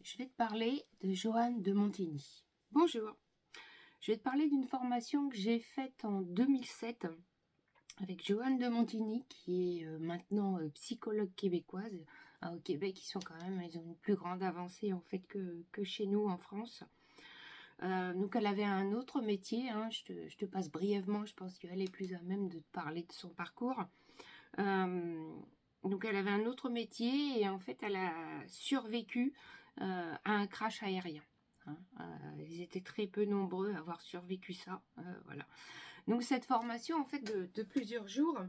je vais te parler de Joanne de Montigny. Bonjour, je vais te parler d'une formation que j'ai faite en 2007 avec Joanne de Montigny, qui est maintenant psychologue québécoise. Au Québec, ils ont une plus grande avancée en fait que chez nous en France. Donc elle avait un autre métier, hein, je te passe brièvement, je pense qu'elle est plus à même de te parler de son parcours. Donc elle avait un autre métier et en fait elle a survécu à un crash aérien. Ils étaient très peu nombreux à avoir survécu ça. Voilà. Donc cette formation en fait de plusieurs jours,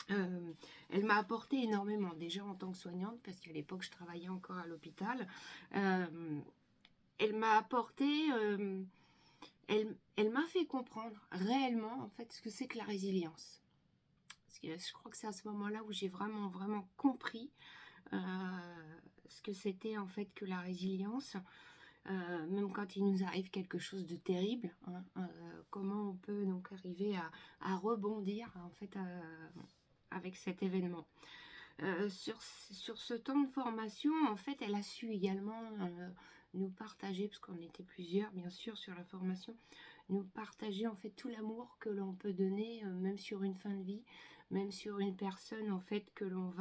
elle m'a apporté énormément, déjà en tant que soignante, parce qu'à l'époque je travaillais encore à l'hôpital. Elle m'a apporté, elle m'a fait comprendre réellement en fait ce que c'est que la résilience. Parce que je crois que c'est à ce moment-là où j'ai vraiment compris ce que c'était en fait que la résilience. Même quand il nous arrive quelque chose de terrible, comment on peut donc arriver à rebondir en fait avec cet événement. Sur ce temps de formation, en fait, elle a su également nous partager, parce qu'on était plusieurs bien sûr sur la formation, nous partager en fait tout l'amour que l'on peut donner, même sur une fin de vie, même sur une personne en fait que l'on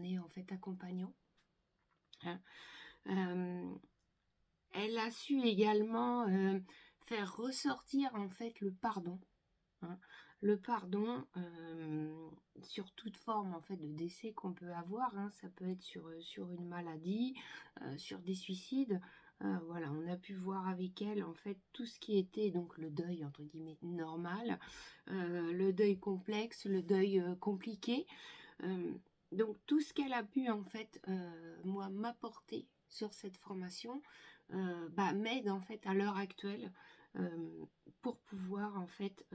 est en fait accompagnant. Hein. Elle a su également faire ressortir en fait le pardon. Hein. Le pardon sur toute forme en fait de décès qu'on peut avoir, hein. Ça peut être sur une maladie, sur des suicides. Voilà, on a pu voir avec elle en fait tout ce qui était donc le deuil entre guillemets normal, le deuil complexe, le deuil compliqué. Donc tout ce qu'elle a pu en fait moi m'apporter sur cette formation m'aide en fait à l'heure actuelle pour pouvoir en fait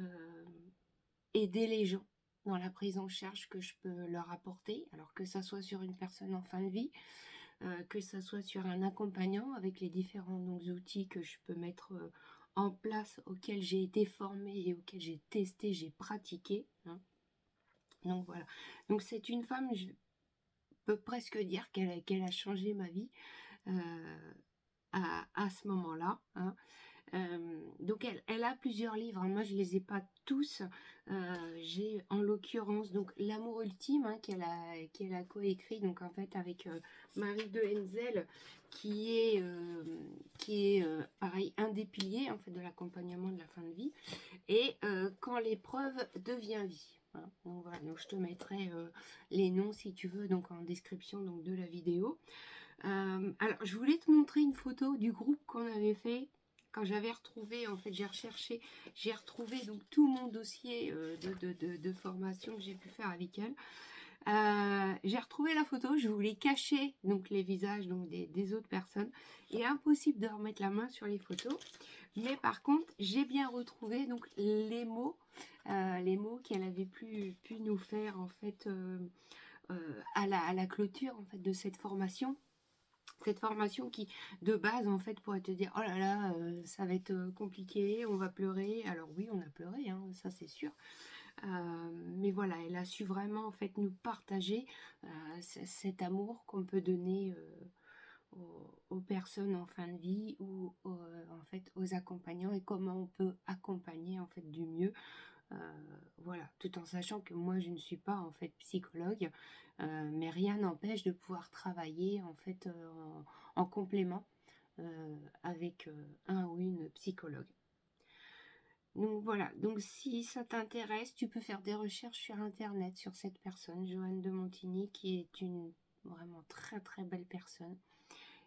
aider les gens dans la prise en charge que je peux leur apporter, alors que ça soit sur une personne en fin de vie, que ça soit sur un accompagnant avec les différents donc, outils que je peux mettre en place, auxquels j'ai été formée et auxquels j'ai testé, j'ai pratiqué. Hein. Donc voilà. Donc c'est une femme, je peux presque dire qu'elle a changé ma vie à ce moment-là. Hein. Donc elle a plusieurs livres, hein. Moi je les ai pas tous. J'ai en l'occurrence donc L'amour ultime, hein, qu'elle a coécrit donc en fait avec Marie de Henzel, qui est pareil un des piliers en fait de l'accompagnement de la fin de vie, et Quand l'épreuve devient vie. Hein. Donc voilà, donc je te mettrai les noms si tu veux donc en description donc de la vidéo. Alors je voulais te montrer une photo du groupe qu'on avait fait quand j'avais retrouvé, en fait j'ai retrouvé donc tout mon dossier de formation que j'ai pu faire avec elle. J'ai retrouvé la photo, je voulais cacher donc les visages donc des autres personnes, et impossible de remettre la main sur les photos, mais par contre j'ai bien retrouvé donc les mots qu'elle avait pu nous faire en fait à la clôture en fait de cette formation. Cette formation qui, de base, en fait, pourrait te dire, oh là là, ça va être compliqué, on va pleurer. Alors oui, on a pleuré, hein, ça c'est sûr. Mais voilà, elle a su vraiment, en fait, nous partager cet amour qu'on peut donner aux personnes en fin de vie ou en fait aux accompagnants, et comment on peut accompagner en fait du mieux. Voilà, tout en sachant que moi je ne suis pas en fait psychologue, mais rien n'empêche de pouvoir travailler en fait en complément avec un ou une psychologue. Donc voilà, donc si ça t'intéresse, tu peux faire des recherches sur internet sur cette personne, Joanne de Montigny, qui est une vraiment très belle personne.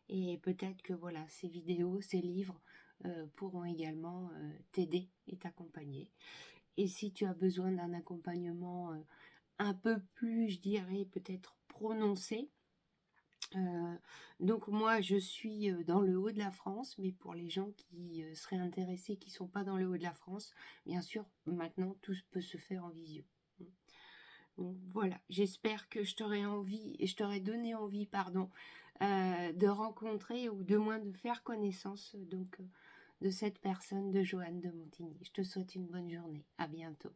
Et peut-être que voilà, ces vidéos, ces livres pourront également t'aider et t'accompagner. Et si tu as besoin d'un accompagnement un peu plus, je dirais, peut-être prononcé, donc moi je suis dans le haut de la France, mais pour les gens qui seraient intéressés, qui ne sont pas dans le haut de la France, bien sûr, maintenant tout peut se faire en visio. Donc voilà, j'espère que je t'aurais donné envie, pardon, de rencontrer ou de moins de faire connaissance donc de cette personne, de Joanne de Montigny. Je te souhaite une bonne journée. À bientôt.